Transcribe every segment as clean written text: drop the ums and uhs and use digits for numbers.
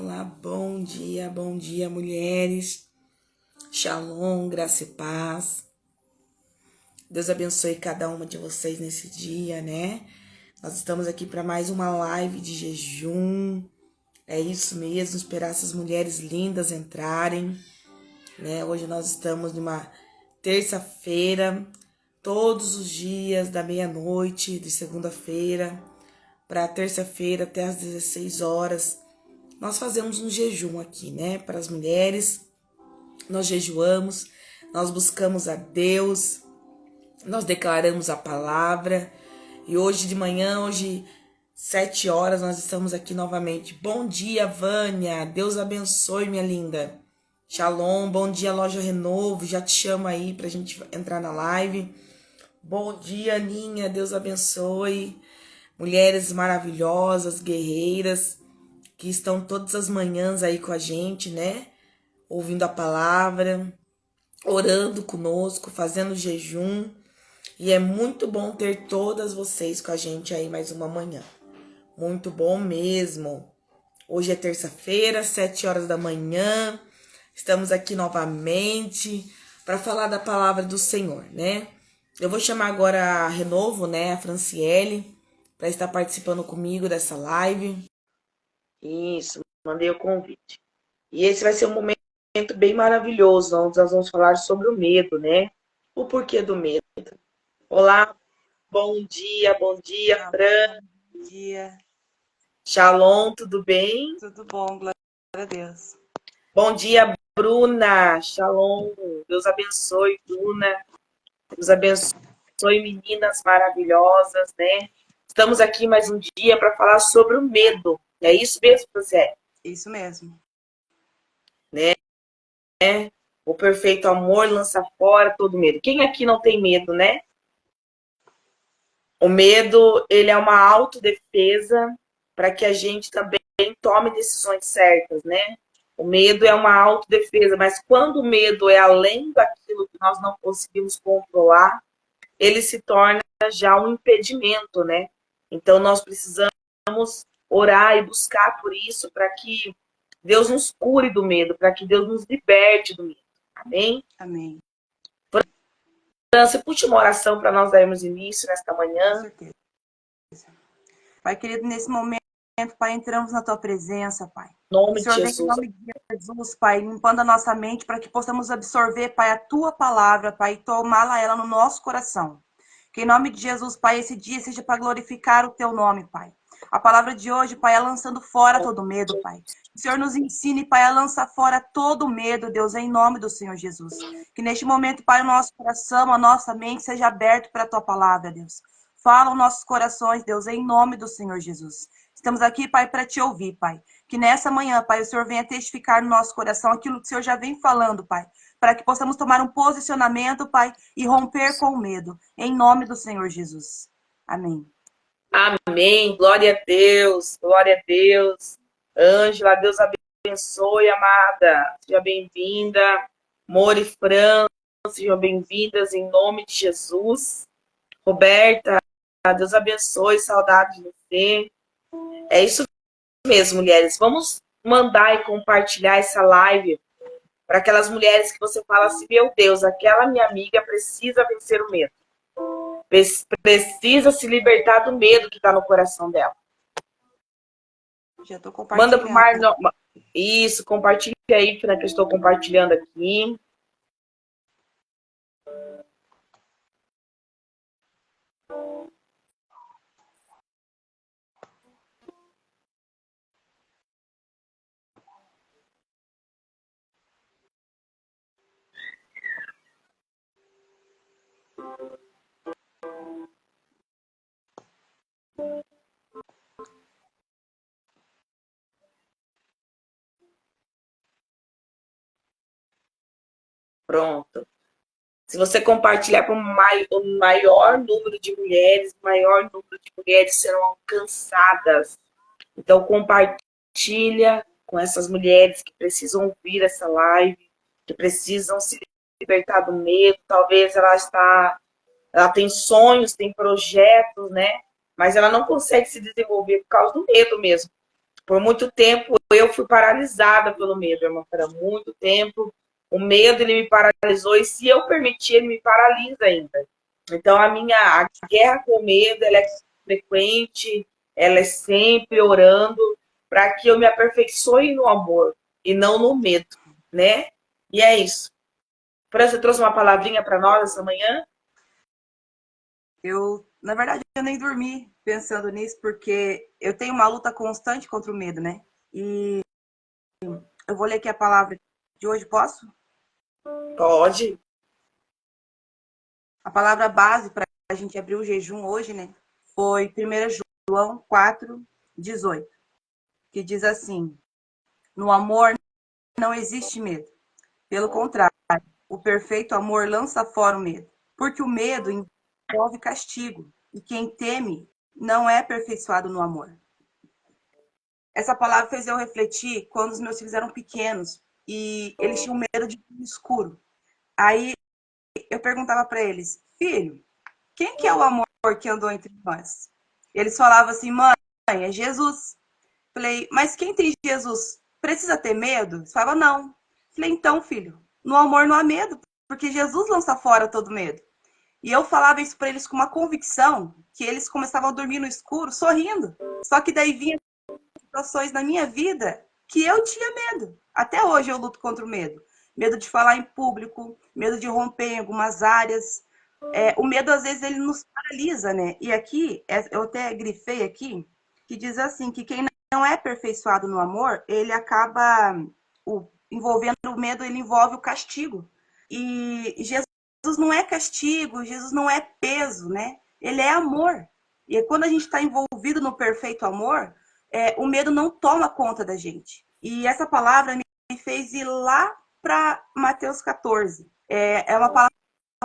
Olá, bom dia, mulheres. Shalom, graça e paz. Deus abençoe cada uma de vocês nesse dia, né? Nós estamos aqui para mais uma live de jejum. É isso mesmo, esperar essas mulheres lindas entrarem, né? Hoje nós estamos numa terça-feira, todos os dias da meia-noite, de segunda-feira para terça-feira até às 16 horas. Nós fazemos um jejum aqui, né? Para as mulheres, nós jejuamos, nós buscamos a Deus, nós declaramos a palavra. E hoje de manhã, 7 horas, nós estamos aqui novamente. Bom dia, Vânia. Deus abençoe, minha linda. Shalom, bom dia, Loja Renovo. Já te chamo aí pra gente entrar na live. Bom dia, Aninha. Deus abençoe. Mulheres maravilhosas, guerreiras, que estão todas as manhãs aí com a gente, né? Ouvindo a palavra, orando conosco, fazendo jejum. E é muito bom ter todas vocês com a gente aí mais uma manhã. Muito bom mesmo. Hoje é terça-feira, 7 horas da manhã. Estamos aqui novamente para falar da palavra do Senhor, né? Eu vou chamar agora a Renovo, né? A Franciele, para estar participando comigo dessa live. Isso, mandei o convite. E esse vai ser um momento bem maravilhoso, onde nós vamos falar sobre o medo, né? O porquê do medo. Olá, bom dia, Fran. Bom dia. Shalom, tudo bem? Tudo bom, glória a Deus. Bom dia, Bruna. Shalom. Deus abençoe, Bruna. Deus abençoe, meninas maravilhosas, né? Estamos aqui mais um dia para falar sobre o medo. É isso mesmo, José? Isso mesmo. Né? O perfeito amor lança fora todo medo. Quem aqui não tem medo, né? O medo, ele é uma autodefesa para que a gente também tome decisões certas, né? O medo é uma autodefesa, mas quando o medo é além daquilo que nós não conseguimos controlar, ele se torna já um impedimento, né? Então nós precisamos orar e buscar por isso, para que Deus nos cure do medo, para que Deus nos liberte do medo. Amém? Amém. Você puxa uma oração para nós darmos início nesta manhã. Com certeza. Pai querido, nesse momento, Pai, entramos na Tua presença, Pai. Em nome de Senhor, vem em Jesus. nome de Jesus, Pai, limpando a nossa mente para que possamos absorver, Pai, a Tua palavra, Pai, e tomá-la ela no nosso coração. Que em nome de Jesus, Pai, esse dia seja para glorificar o Teu nome, Pai. A palavra de hoje, Pai, é lançando fora todo medo, Pai. O Senhor nos ensine, Pai, a lançar fora todo medo, Deus, em nome do Senhor Jesus. Que neste momento, Pai, o nosso coração, a nossa mente seja aberto para a Tua palavra, Deus. Fala os nossos corações, Deus, em nome do Senhor Jesus. Estamos aqui, Pai, para te ouvir, Pai. Que nessa manhã, Pai, o Senhor venha testificar no nosso coração aquilo que o Senhor já vem falando, Pai. Para que possamos tomar um posicionamento, Pai, e romper com o medo. Em nome do Senhor Jesus. Amém. Amém. Glória a Deus. Glória a Deus. Ângela, Deus abençoe, amada. Seja bem-vinda. Mori Fran, sejam bem-vindas em nome de Jesus. Roberta, Deus abençoe, saudade de você. É isso mesmo, mulheres. Vamos mandar e compartilhar essa live para aquelas mulheres que você fala assim, meu Deus, aquela minha amiga precisa vencer o medo. Precisa se libertar do medo que está no coração dela. Já estou compartilhando. Manda pro mar. Isso, compartilha aí, Fran, que eu estou compartilhando aqui. Pronto. Se você compartilhar para o maior número de mulheres, o maior número de mulheres serão alcançadas. Então, compartilha com essas mulheres que precisam ouvir essa live, que precisam se libertar do medo. Talvez ela tem sonhos, tem projetos, né? Mas ela não consegue se desenvolver por causa do medo mesmo. Por muito tempo eu fui paralisada pelo medo, irmã, para muito tempo. O medo ele me paralisou e se eu permitir, ele me paralisa ainda. Então a guerra com o medo, ela é frequente, ela é sempre orando para que eu me aperfeiçoe no amor e não no medo, né? E é isso. Fran, você trouxe uma palavrinha para nós essa manhã? Na verdade, eu nem dormi pensando nisso, porque eu tenho uma luta constante contra o medo, né? E eu vou ler aqui a palavra de hoje, posso? Pode. A palavra base para a gente abrir o jejum hoje, né? Foi 1 João 4:18, que diz assim: no amor não existe medo. Pelo contrário, o perfeito amor lança fora o medo, porque o medo envolve castigo, e quem teme não é aperfeiçoado no amor. Essa palavra fez eu refletir quando os meus filhos eram pequenos e eles tinham medo de escuro. Aí eu perguntava para eles: filho, quem que é o amor que andou entre nós? Eles falavam assim: mãe, é Jesus. Falei: mas quem tem Jesus precisa ter medo? Eles falavam: não. Falei: então, filho, no amor não há medo, porque Jesus lança fora todo medo. E eu falava isso para eles com uma convicção que eles começavam a dormir no escuro, sorrindo. Só que daí vinha situações na minha vida que eu tinha medo. Até hoje eu luto contra o medo. Medo de falar em público, medo de romper em algumas áreas. O medo, às vezes, ele nos paralisa, né? E aqui, eu até grifei aqui, que diz assim, que quem não é aperfeiçoado no amor, ele acaba envolvendo o medo, ele envolve o castigo. E Jesus não é castigo, Jesus não é peso, né? Ele é amor. E quando a gente está envolvido no perfeito amor, o medo não toma conta da gente. E essa palavra me fez ir lá para Mateus 14. É uma palavra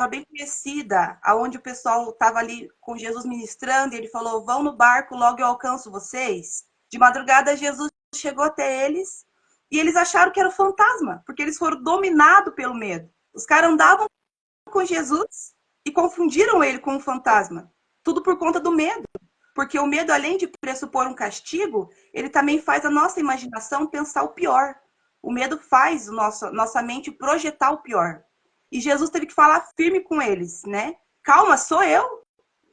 bem conhecida, aonde o pessoal estava ali com Jesus ministrando, e ele falou: vão no barco, logo eu alcanço vocês. De madrugada, Jesus chegou até eles, e eles acharam que era o fantasma, porque eles foram dominados pelo medo. Os caras andavam com Jesus e confundiram ele com um fantasma. Tudo por conta do medo. Porque o medo, além de pressupor um castigo, ele também faz a nossa imaginação pensar o pior. O medo faz nossa mente projetar o pior. E Jesus teve que falar firme com eles, né? Calma, sou eu,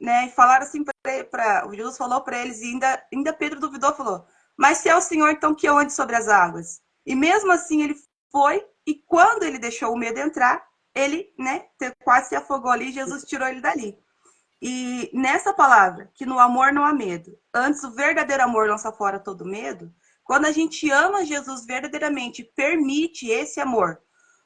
né? E falaram assim para Jesus falou para eles e ainda Pedro duvidou, falou: "Mas se é o Senhor, então que eu ande sobre as águas". E mesmo assim ele foi, e quando ele deixou o medo entrar, ele, né, quase se afogou ali, Jesus tirou ele dali. E nessa palavra, que no amor não há medo, antes o verdadeiro amor lança fora todo medo, quando a gente ama Jesus verdadeiramente, permite esse amor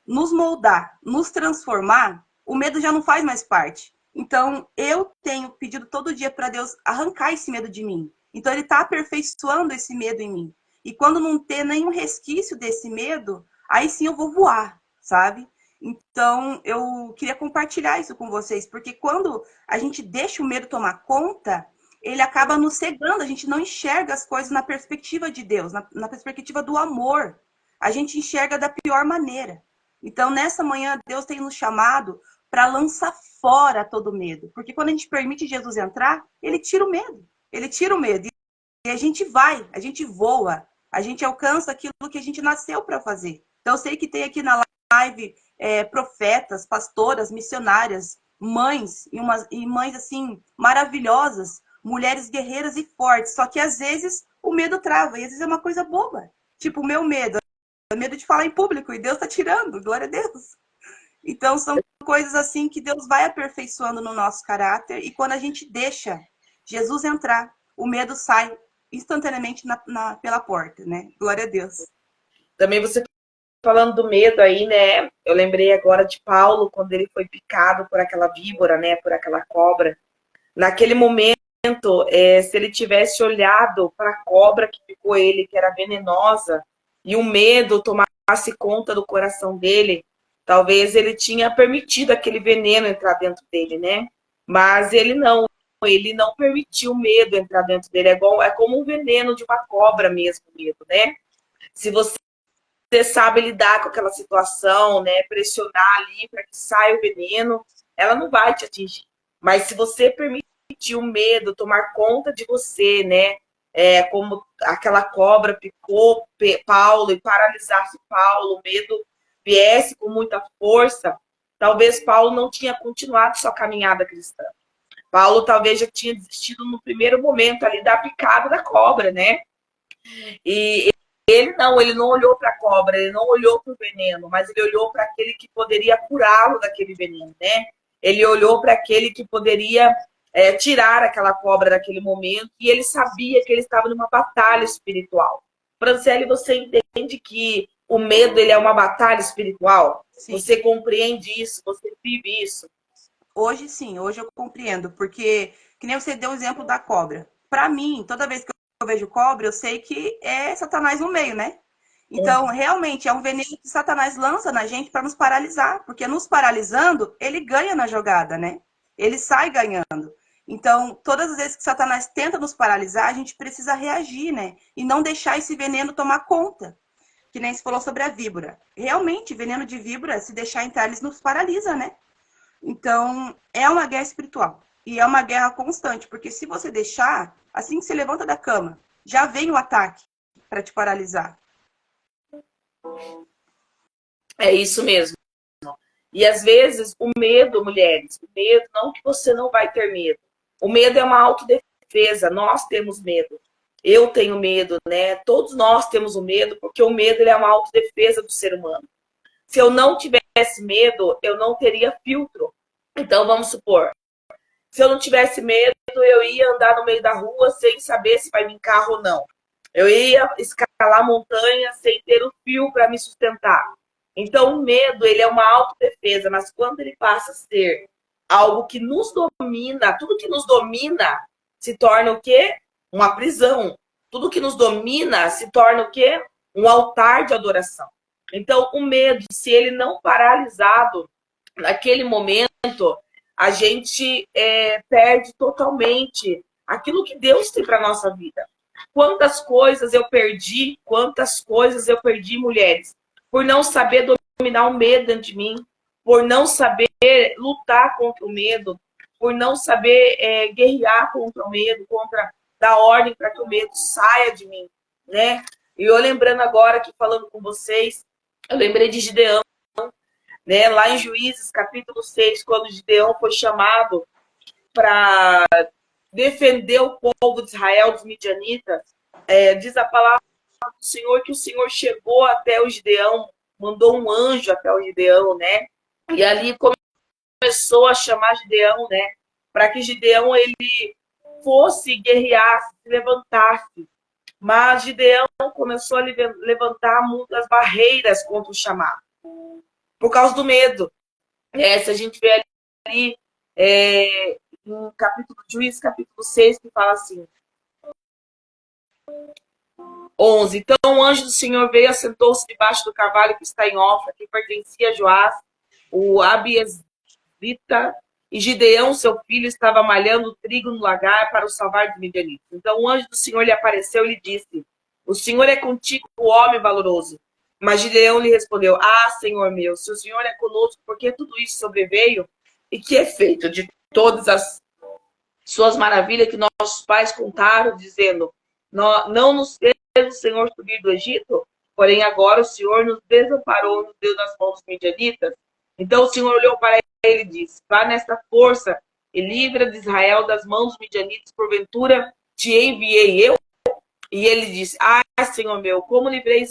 nos moldar, nos transformar, o medo já não faz mais parte. Então, eu tenho pedido todo dia para Deus arrancar esse medo de mim. Então, Ele está aperfeiçoando esse medo em mim. E quando não ter nenhum resquício desse medo, aí sim eu vou voar, sabe? Então, eu queria compartilhar isso com vocês, porque quando a gente deixa o medo tomar conta, ele acaba nos cegando, a gente não enxerga as coisas na perspectiva de Deus, na perspectiva do amor. A gente enxerga da pior maneira. Então, nessa manhã, Deus tem nos chamado para lançar fora todo medo. Porque quando a gente permite Jesus entrar, ele tira o medo. Ele tira o medo. E a gente vai, a gente voa, a gente alcança aquilo que a gente nasceu para fazer. Então, eu sei que tem aqui na live profetas, pastoras, missionárias, mães, e mães assim, maravilhosas, mulheres guerreiras e fortes. Só que às vezes o medo trava, e às vezes é uma coisa boba. Tipo, o meu medo é medo de falar em público, e Deus está tirando, glória a Deus. Então, são coisas assim que Deus vai aperfeiçoando no nosso caráter, e quando a gente deixa Jesus entrar, o medo sai instantaneamente pela porta, né? Glória a Deus. Também você falando do medo aí, né? Eu lembrei agora de Paulo, quando ele foi picado por aquela víbora, né? Por aquela cobra. Naquele momento, se ele tivesse olhado para a cobra que picou ele, que era venenosa, e o medo tomasse conta do coração dele, talvez ele tinha permitido aquele veneno entrar dentro dele, né? Mas ele não permitiu o medo entrar dentro dele. É como um veneno de uma cobra mesmo, medo, né? Se você sabe lidar com aquela situação, né? Pressionar ali para que saia o veneno, ela não vai te atingir. Mas se você permitir o medo tomar conta de você, né? como aquela cobra picou Paulo e paralisasse Paulo, o medo viesse com muita força, talvez Paulo não tinha continuado sua caminhada cristã. Paulo talvez já tinha desistido no primeiro momento ali da picada da cobra, né? E ele não olhou para a cobra, ele não olhou para o veneno, mas ele olhou para aquele que poderia curá-lo daquele veneno, né? Ele olhou para aquele que poderia tirar aquela cobra daquele momento, e ele sabia que ele estava numa batalha espiritual. Franciele, você entende que o medo ele é uma batalha espiritual? Sim. Você compreende isso? Você vive isso? Hoje sim, hoje eu compreendo, porque que nem você deu o exemplo da cobra. Para mim, toda vez que eu vejo cobra, eu sei que é Satanás no meio, né? Então, realmente, é um veneno que Satanás lança na gente para nos paralisar, porque nos paralisando, ele ganha na jogada, né? Ele sai ganhando. Então, todas as vezes que Satanás tenta nos paralisar, a gente precisa reagir, né? E não deixar esse veneno tomar conta. Que nem se falou sobre a víbora. Realmente, veneno de víbora, se deixar entrar, eles nos paralisa, né? Então, é uma guerra espiritual. E é uma guerra constante, porque se você deixar, assim que você levanta da cama, já vem o ataque para te paralisar. É isso mesmo. E às vezes o medo, mulheres, o medo, não que você não vai ter medo. O medo é uma autodefesa, nós temos medo. Eu tenho medo, né? Todos nós temos o medo, porque o medo ele é uma autodefesa do ser humano. Se eu não tivesse medo, eu não teria filtro. Então vamos supor, se eu não tivesse medo, eu ia andar no meio da rua sem saber se vai vir carro ou não. Eu ia escalar montanha sem ter o fio para me sustentar. Então, o medo, ele é uma autodefesa, mas quando ele passa a ser algo que nos domina, tudo que nos domina se torna o quê? Uma prisão. Tudo que nos domina se torna o quê? Um altar de adoração. Então, o medo, se ele não paralisado naquele momento, a gente perde totalmente aquilo que Deus tem para nossa vida. Quantas coisas eu perdi, mulheres, por não saber dominar o medo dentro de mim, por não saber lutar contra o medo, por não saber guerrear contra o medo, contra dar ordem para que o medo saia de mim, né? E eu lembrando agora que falando com vocês, eu lembrei de Gideão, né? Lá em Juízes, capítulo 6, quando Gideão foi chamado para defender o povo de Israel dos midianitas, diz a palavra do Senhor que o Senhor chegou até o Gideão, mandou um anjo até o Gideão, né? E ali começou a chamar Gideão, né? Para que Gideão ele fosse guerrear, se levantasse. Mas Gideão começou a levantar muitas barreiras contra o chamado, por causa do medo. Se a gente vê ali no capítulo Juízes, capítulo 6, que fala assim, 11. Então o anjo do Senhor veio, assentou-se debaixo do cavalo que está em Ofra, que pertencia a Joás, o Abiesita, e Gideão, seu filho, estava malhando trigo no lagar para o salvar dos midianitas. Então o anjo do Senhor lhe apareceu e lhe disse, o Senhor é contigo, o homem valoroso. Mas Gideão lhe respondeu, ah, Senhor meu, se o Senhor é conosco, por que tudo isso sobreveio? E que é feito de todas as suas maravilhas que nossos pais contaram, dizendo, não nos fez o Senhor subir do Egito, porém agora o Senhor nos desamparou, nos deu nas mãos dos midianitas. Então o Senhor olhou para ele e disse, vá nesta força e livra de Israel das mãos dos midianitas, porventura te enviei eu? E ele disse, ah, Senhor meu, como livrarei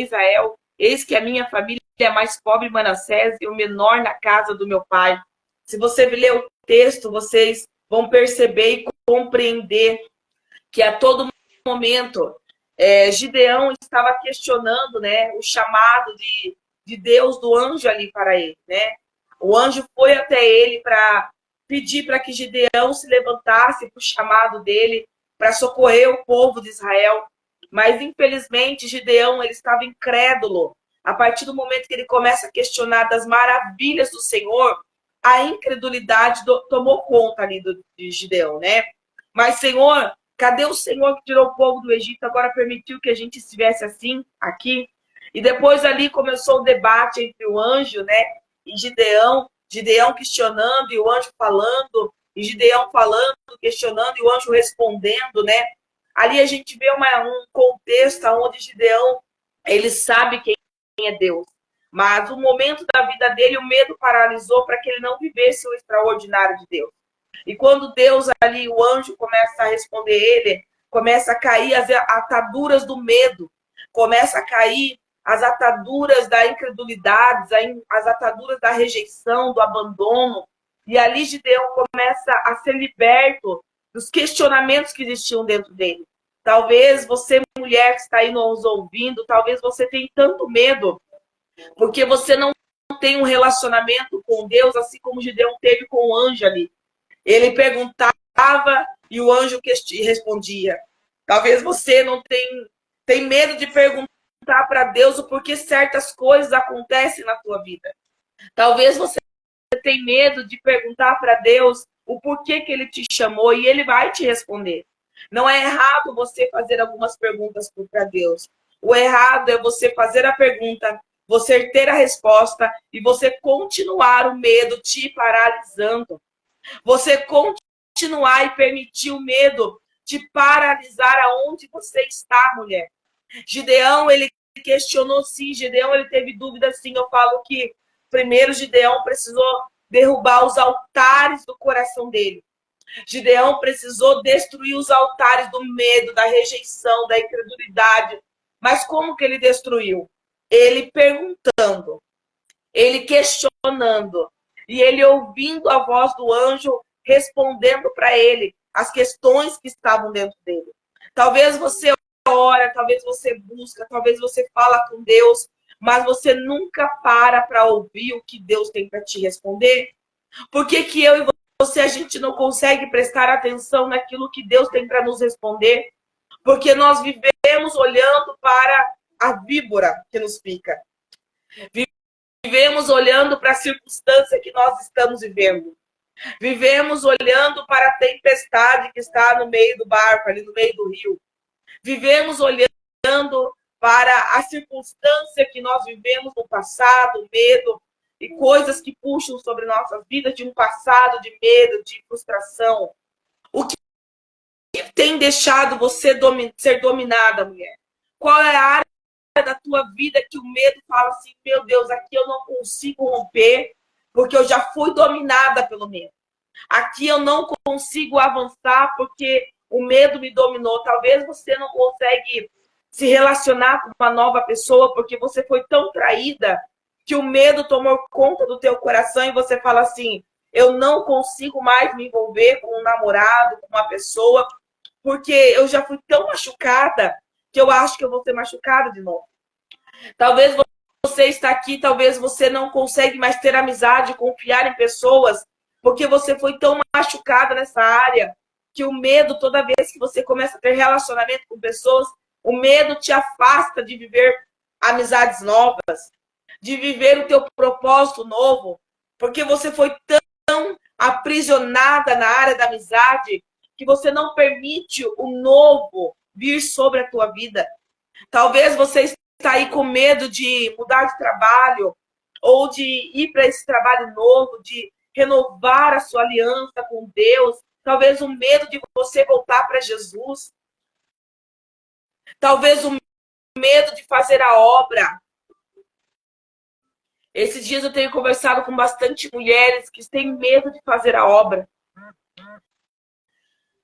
Israel, eis que a minha família é a mais pobre Manassés e o menor na casa do meu pai. Se você ler o texto, vocês vão perceber e compreender que a todo momento Gideão estava questionando, né, o chamado de Deus, do anjo ali para ele, né? O anjo foi até ele para pedir para que Gideão se levantasse para o chamado dele, para socorrer o povo de Israel. Mas, infelizmente, Gideão ele estava incrédulo. A partir do momento que ele começa a questionar das maravilhas do Senhor, a incredulidade tomou conta ali de Gideão, né? Mas, Senhor, cadê o Senhor que tirou o povo do Egito? Agora permitiu que a gente estivesse assim, aqui. E depois ali começou o debate entre o anjo, né? E Gideão questionando e o anjo falando, e Gideão falando, questionando e o anjo respondendo, né? Ali a gente vê um contexto onde Gideão, ele sabe quem é Deus. Mas o momento da vida dele, o medo paralisou para que ele não vivesse o extraordinário de Deus. E quando Deus ali, o anjo começa a responder ele, começa a cair as ataduras do medo, começa a cair as ataduras da incredulidade, as ataduras da rejeição, do abandono. E ali Gideão começa a ser liberto dos questionamentos que existiam dentro dele. Talvez você, mulher que está aí nos ouvindo, talvez você tenha tanto medo, porque você não tem um relacionamento com Deus, assim como Gideão teve com o anjo ali. Ele perguntava e o anjo respondia. Talvez você não tem medo de perguntar para Deus o porquê certas coisas acontecem na tua vida. Talvez você tenha medo de perguntar para Deus o porquê que ele te chamou e ele vai te responder. Não é errado você fazer algumas perguntas para Deus. O errado é você fazer a pergunta, você ter a resposta e você continuar o medo te paralisando. Você continuar e permitir o medo te paralisar aonde você está, mulher. Gideão, ele questionou sim, Gideão, ele teve dúvida sim. Eu falo que primeiro Gideão precisou derrubar os altares do coração dele. Gideão precisou destruir os altares do medo, da rejeição, da incredulidade. Mas como que ele destruiu? Ele perguntando, ele questionando, e ele ouvindo a voz do anjo respondendo para ele as questões que estavam dentro dele. Talvez você ora, talvez você busca, talvez você fala com Deus, mas você nunca para ouvir o que Deus tem para te responder. Por que que eu e você, a gente não consegue prestar atenção naquilo que Deus tem para nos responder? Porque nós vivemos olhando para a víbora que nos pica. Vivemos olhando para a circunstância que nós estamos vivendo. Vivemos olhando para a tempestade que está no meio do barco, ali no meio do rio. Vivemos olhando para a circunstância que nós vivemos no passado, medo e coisas que puxam sobre nossas vidas de um passado de medo, de frustração. O que tem deixado você ser dominada, mulher? Qual é a área da tua vida que o medo fala assim, meu Deus, aqui eu não consigo romper, porque eu já fui dominada pelo medo. Aqui eu não consigo avançar porque o medo me dominou. Talvez você não consegue se relacionar com uma nova pessoa porque você foi tão traída que o medo tomou conta do teu coração e você fala assim, eu não consigo mais me envolver com um namorado, com uma pessoa, porque eu já fui tão machucada que eu acho que eu vou ser machucada de novo. Talvez você está aqui, talvez você não consegue mais ter amizade, confiar em pessoas, porque você foi tão machucada nessa área, que o medo, toda vez que você começa a ter relacionamento com pessoas, o medo te afasta de viver amizades novas, de viver o teu propósito novo, porque você foi tão aprisionada na área da amizade, que você não permite o novo vir sobre a tua vida. Talvez você está aí com medo de mudar de trabalho, ou de ir para esse trabalho novo, de renovar a sua aliança com Deus. Talvez o medo de você voltar para Jesus. Talvez o medo de fazer a obra. Esses dias eu tenho conversado com bastante mulheres que têm medo de fazer a obra.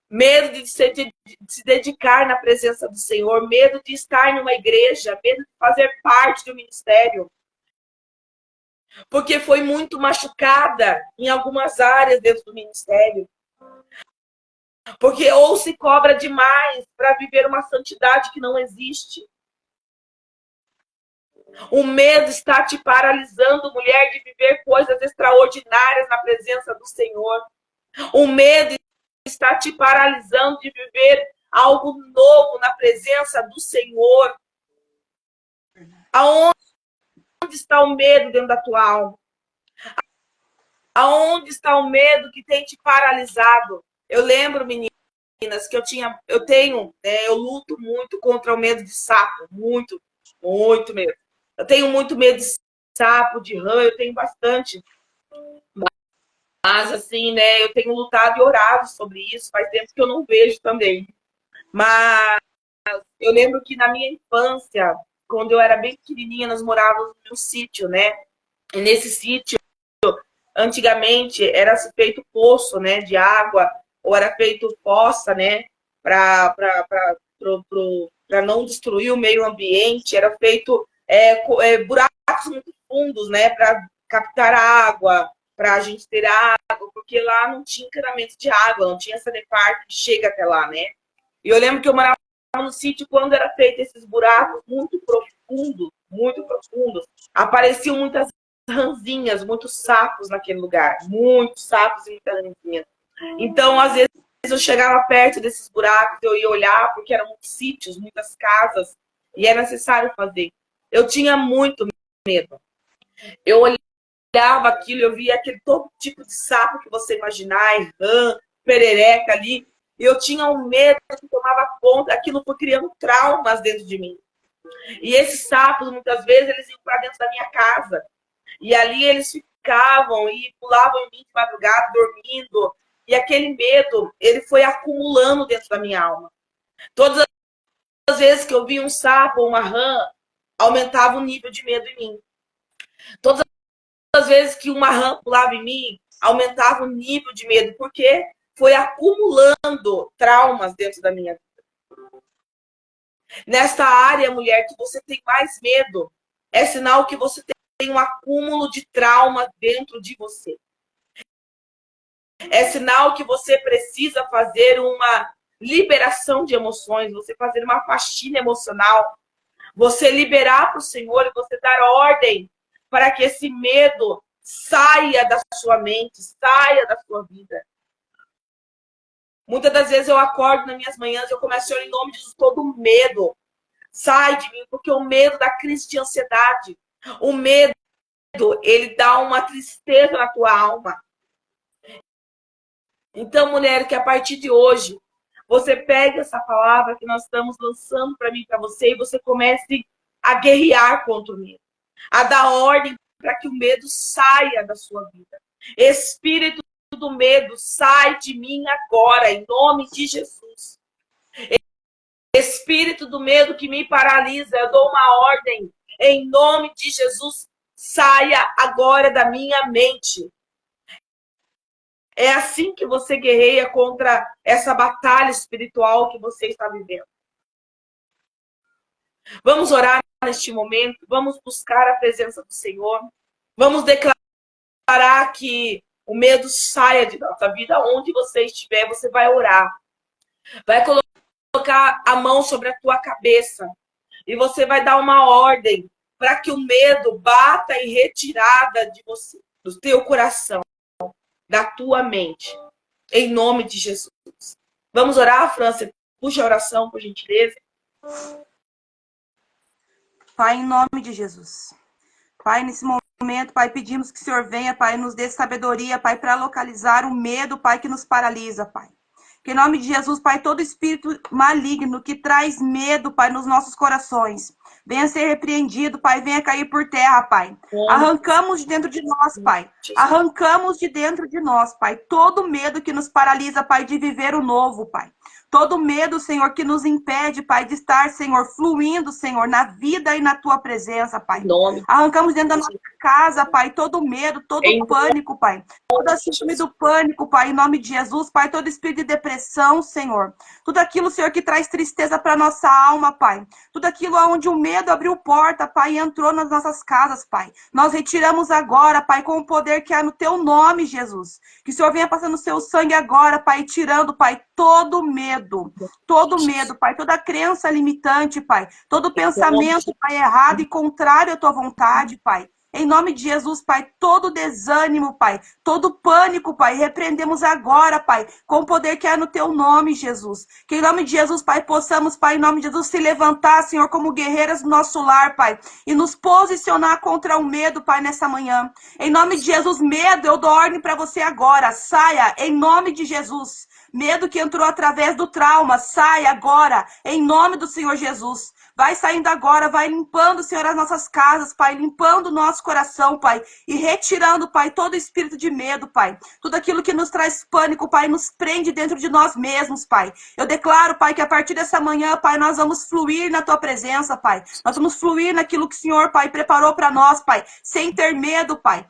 Medo de se dedicar na presença do Senhor, medo de estar numa igreja, medo de fazer parte do ministério. Porque foi muito machucada em algumas áreas dentro do ministério. Porque ou se cobra demais para viver uma santidade que não existe. O medo está te paralisando, mulher, de viver coisas extraordinárias na presença do Senhor. O medo está te paralisando de viver algo novo na presença do Senhor. Aonde está o medo dentro da tua alma? Aonde está o medo que tem te paralisado? Eu lembro, meninas, que eu luto muito contra o medo de sapo, muito, muito medo. Eu tenho muito medo de sapo, de rã, eu tenho bastante. Mas, assim, né, eu tenho lutado e orado sobre isso, faz tempo que eu não vejo também. Mas eu lembro que na minha infância, quando eu era bem pequenininha, nós morávamos num sítio, né? E nesse sítio, antigamente, era feito poço, né, de água, ou era feito fossa, né, para não destruir o meio ambiente, era feito buracos muito fundos, né, para captar água, para a gente ter água, porque lá não tinha encanamento de água, não tinha essa Sanepar que chega até lá, né? E eu lembro que eu morava no sítio quando era feito esses buracos muito profundos, apareciam muitas ranzinhas, muitos sapos naquele lugar, muitos sapos e muitas ranzinhas. Então, às vezes, eu chegava perto desses buracos, eu ia olhar, porque eram muitos sítios, muitas casas, e é necessário fazer. Eu tinha muito medo. Eu olhava aquilo, eu via aquele todo tipo de sapo que você imaginar, rã, perereca ali, e eu tinha um medo que tomava conta, aquilo foi criando traumas dentro de mim. E esses sapos, muitas vezes, eles iam para dentro da minha casa. E ali eles ficavam e pulavam em mim de madrugada, dormindo. E aquele medo, ele foi acumulando dentro da minha alma. Todas as vezes que eu via um sapo ou uma rã, aumentava o nível de medo em mim. Todas as vezes que uma rã pulava em mim, aumentava o nível de medo, porque foi acumulando traumas dentro da minha vida. Nesta área, mulher, que você tem mais medo, é sinal que você tem um acúmulo de trauma dentro de você. É sinal que você precisa fazer uma liberação de emoções, você fazer uma faxina emocional, você liberar para o Senhor e você dar ordem para que esse medo saia da sua mente, saia da sua vida. Muitas das vezes eu acordo nas minhas manhãs, eu começo a orar em nome de Jesus, todo medo sai de mim, porque o medo da crise de ansiedade, o medo, ele dá uma tristeza na tua alma. Então, mulher, que a partir de hoje, você pegue essa palavra que nós estamos lançando para mim, para você, e você comece a guerrear contra o medo, a dar ordem para que o medo saia da sua vida. Espírito do medo, sai de mim agora, em nome de Jesus. Espírito do medo que me paralisa, eu dou uma ordem, em nome de Jesus, saia agora da minha mente. É assim que você guerreia contra essa batalha espiritual que você está vivendo. Vamos orar neste momento, vamos buscar a presença do Senhor, vamos declarar que o medo saia de nossa vida. Onde você estiver, você vai orar. Vai colocar a mão sobre a tua cabeça e você vai dar uma ordem para que o medo bata em retirada de você, do teu coração, da tua mente. Em nome de Jesus. Vamos orar, França? Puxa a oração, por gentileza. Pai, em nome de Jesus. Pai, nesse momento, Pai, pedimos que o Senhor venha, Pai, nos dê sabedoria, Pai, para localizar o medo, Pai, que nos paralisa, Pai. Que em nome de Jesus, Pai, todo espírito maligno que traz medo, Pai, nos nossos corações, venha ser repreendido, Pai, venha cair por terra, Pai. Arrancamos de dentro de nós, Pai. Arrancamos de dentro de nós, Pai, todo medo que nos paralisa, Pai, de viver o novo, Pai. Todo medo, Senhor, que nos impede, Pai, de estar, Senhor, fluindo, Senhor, na vida e na Tua presença, Pai. Arrancamos dentro da nossa casa, Pai, todo medo, todo pânico, Pai. Toda síndrome do pânico, Pai, em nome de Jesus, Pai, todo espírito de depressão, Senhor. Tudo aquilo, Senhor, que traz tristeza para nossa alma, Pai. Tudo aquilo onde o medo abriu porta, Pai, e entrou nas nossas casas, Pai. Nós retiramos agora, Pai, com o poder que há no Teu nome, Jesus. Que o Senhor venha passando o Seu sangue agora, Pai, tirando, Pai, todo medo, Pai, toda crença limitante, Pai, todo pensamento, Pai, errado e contrário à Tua vontade, Pai. Em nome de Jesus, Pai, todo desânimo, Pai, todo pânico, Pai, repreendemos agora, Pai, com o poder que há no Teu nome, Jesus. Que em nome de Jesus, Pai, possamos, Pai, em nome de Jesus, se levantar, Senhor, como guerreiras do nosso lar, Pai, e nos posicionar contra o medo, Pai, nessa manhã. Em nome de Jesus, medo, eu dou ordem para você agora, saia, em nome de Jesus. Medo que entrou através do trauma, sai agora, em nome do Senhor Jesus. Vai saindo agora, vai limpando, Senhor, as nossas casas, Pai, limpando o nosso coração, Pai, e retirando, Pai, todo espírito de medo, Pai. Tudo aquilo que nos traz pânico, Pai, nos prende dentro de nós mesmos, Pai. Eu declaro, Pai, que a partir dessa manhã, Pai, nós vamos fluir na Tua presença, Pai. Nós vamos fluir naquilo que o Senhor, Pai, preparou para nós, Pai, sem ter medo, Pai.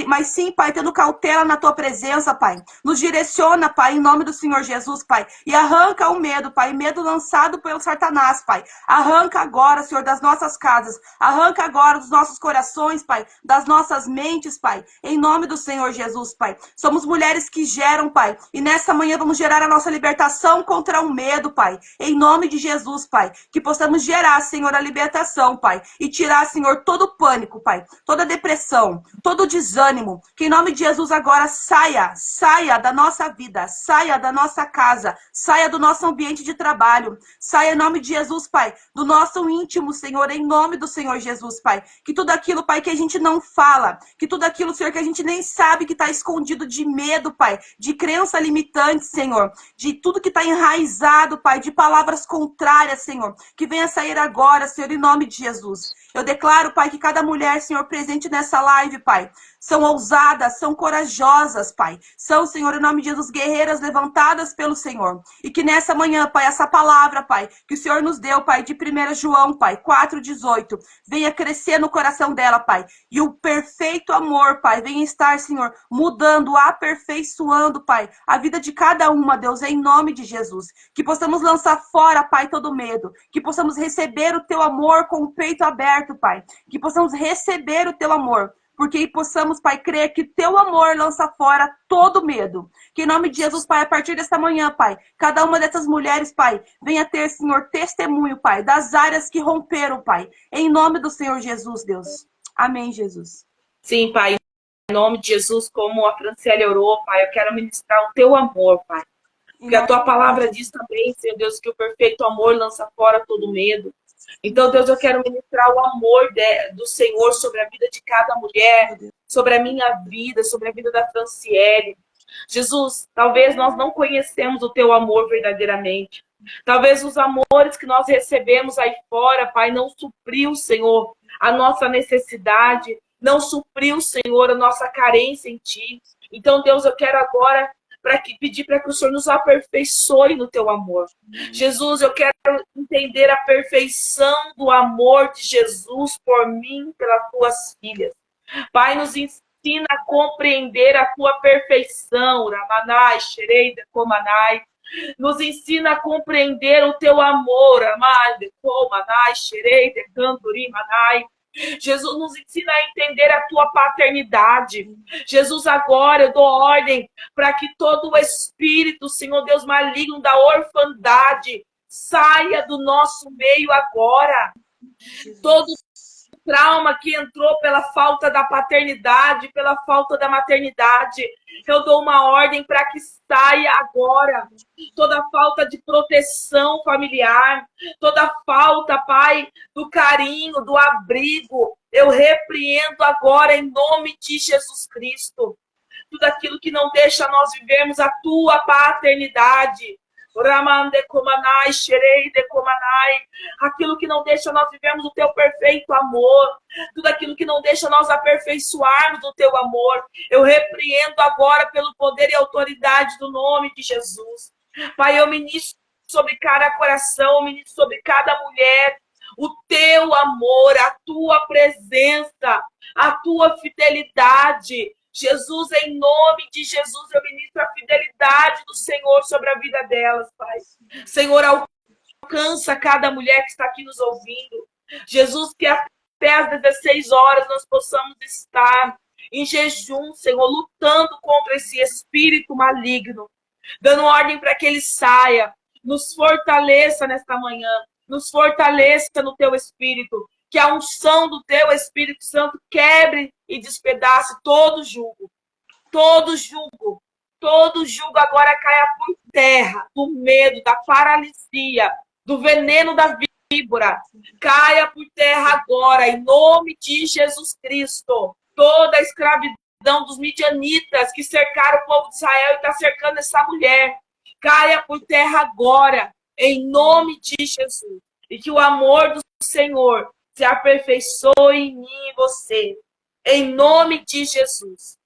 Mas sim, Pai, tendo cautela na Tua presença, Pai. Nos direciona, Pai, em nome do Senhor Jesus, Pai. E arranca o medo, Pai, medo lançado pelo Satanás, Pai. Arranca agora, Senhor, das nossas casas. Arranca agora dos nossos corações, Pai. Das nossas mentes, Pai. Em nome do Senhor Jesus, Pai. Somos mulheres que geram, Pai. E nessa manhã vamos gerar a nossa libertação contra o medo, Pai. Em nome de Jesus, Pai. Que possamos gerar, Senhor, a libertação, Pai. E tirar, Senhor, todo o pânico, Pai. Toda a depressão, todo o desânimo. Que em nome de Jesus agora saia da nossa vida. Saia da nossa casa. Saia do nosso ambiente de trabalho. Saia em nome de Jesus, Pai. Do nosso íntimo, Senhor, em nome do Senhor Jesus, Pai. Que tudo aquilo, Pai, que a gente não fala, que tudo aquilo, Senhor, que a gente nem sabe que está escondido de medo, Pai, de crença limitante, Senhor, de tudo que está enraizado, Pai, de palavras contrárias, Senhor, que venha sair agora, Senhor, em nome de Jesus. Eu declaro, Pai, que cada mulher, Senhor, presente nessa live, Pai, são ousadas, são corajosas, Pai. São, Senhor, em nome de Jesus, guerreiras levantadas pelo Senhor. E que nessa manhã, Pai, essa palavra, Pai, que o Senhor nos deu, Pai, de 1 João, Pai, 4,18, venha crescer no coração dela, Pai. E o perfeito amor, Pai, venha estar, Senhor, mudando, aperfeiçoando, Pai, a vida de cada uma, Deus, em nome de Jesus. Que possamos lançar fora, Pai, todo medo. Que possamos receber o Teu amor com o peito aberto, Pai. Que possamos receber o Teu amor. Porque possamos, Pai, crer que Teu amor lança fora todo medo. Que em nome de Jesus, Pai, a partir desta manhã, Pai, cada uma dessas mulheres, Pai, venha ter, Senhor, testemunho, Pai, das áreas que romperam, Pai. Em nome do Senhor Jesus, Deus. Amém, Jesus. Sim, Pai, em nome de Jesus, como a Franciele orou, Pai, eu quero ministrar o Teu amor, Pai. Porque a Tua palavra diz também, Senhor Deus, que o perfeito amor lança fora todo medo. Então, Deus, eu quero ministrar o amor do Senhor sobre a vida de cada mulher, sobre a minha vida, sobre a vida da Franciele. Jesus, talvez nós não conhecemos o Teu amor verdadeiramente. Talvez os amores que nós recebemos aí fora, Pai, não supriu, Senhor, a nossa necessidade, não supriu, Senhor, a nossa carência em Ti. Então, Deus, eu quero agora pedir para que o Senhor nos aperfeiçoe no Teu amor. Jesus, eu quero entender a perfeição do amor de Jesus por mim, pelas Tuas filhas. Pai, nos ensina a compreender a Tua perfeição. Ramanai, Shereida, Komanai. Nos ensina a compreender o Teu amor. Amai, Komanai, Shereida, Kanduri, Manai. Jesus, nos ensina a entender a Tua paternidade. Jesus, agora eu dou ordem para que todo o espírito, Senhor Deus, maligno da orfandade saia do nosso meio agora. Todo trauma que entrou pela falta da paternidade, pela falta da maternidade, eu dou uma ordem para que saia agora. Toda falta de proteção familiar, toda falta, Pai, do carinho, do abrigo, eu repreendo agora em nome de Jesus Cristo. Tudo aquilo que não deixa nós vivermos a Tua paternidade. Aquilo que não deixa nós vivermos o Teu perfeito amor, tudo aquilo que não deixa nós aperfeiçoarmos o Teu amor, eu repreendo agora pelo poder e autoridade do nome de Jesus. Pai, eu ministro sobre cada coração, eu ministro sobre cada mulher o Teu amor, a Tua presença, a Tua fidelidade. Jesus, em nome de Jesus, eu ministro a fidelidade do Senhor sobre a vida delas, Pai. Senhor, alcança cada mulher que está aqui nos ouvindo. Jesus, que até às 16 horas nós possamos estar em jejum, Senhor, lutando contra esse espírito maligno, dando ordem para que ele saia. Nos fortaleça nesta manhã, nos fortaleça no Teu Espírito, que a unção do Teu Espírito Santo quebre e despedace todo jugo. Todo jugo. Todo jugo agora caia por terra, do medo, da paralisia, do veneno da víbora. Caia por terra agora, em nome de Jesus Cristo. Toda a escravidão dos midianitas que cercaram o povo de Israel e está cercando essa mulher. caia por terra agora, em nome de Jesus. E que o amor do Senhor se aperfeiçoe em mim e você. Em nome de Jesus.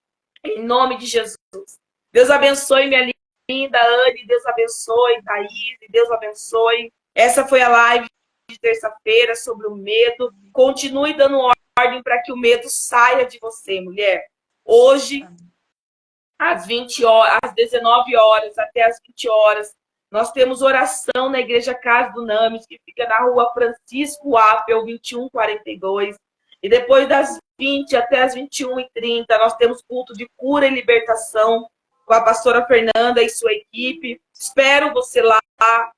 Em nome de Jesus. Deus abençoe minha linda Anne. Deus abençoe Thaís. Deus abençoe. Essa foi a live de terça-feira sobre o medo. Continue dando ordem para que o medo saia de você, mulher. Hoje, às 20 horas, às 19 horas até às 20 horas, nós temos oração na Igreja Casa do Names, que fica na rua Francisco Apel, 2142. E depois das 20 até as 21h30, nós temos culto de cura e libertação com a pastora Fernanda e sua equipe. Espero você lá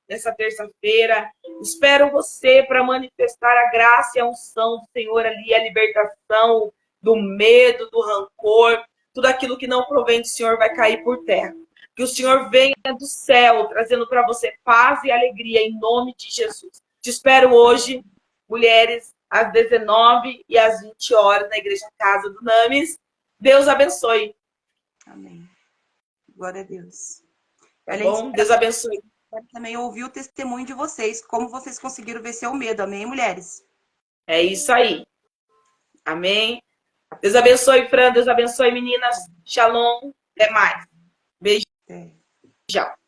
nessa terça-feira. Espero você para manifestar a graça e a unção do Senhor ali, a libertação do medo, do rancor. Tudo aquilo que não provém do Senhor vai cair por terra. Que o Senhor venha do céu, trazendo para você paz e alegria, em nome de Jesus. Te espero hoje, mulheres, às 19 e às 20 horas, na Igreja Casa do Names. Deus abençoe. Amém. Glória a Deus. Tá bom? Deus abençoe. Quero também ouvir o testemunho de vocês, como vocês conseguiram vencer o medo. Amém, mulheres? É isso aí. Amém. Deus abençoe, Fran. Deus abençoe, meninas. Shalom. Até mais. Beijo. É. Tchau.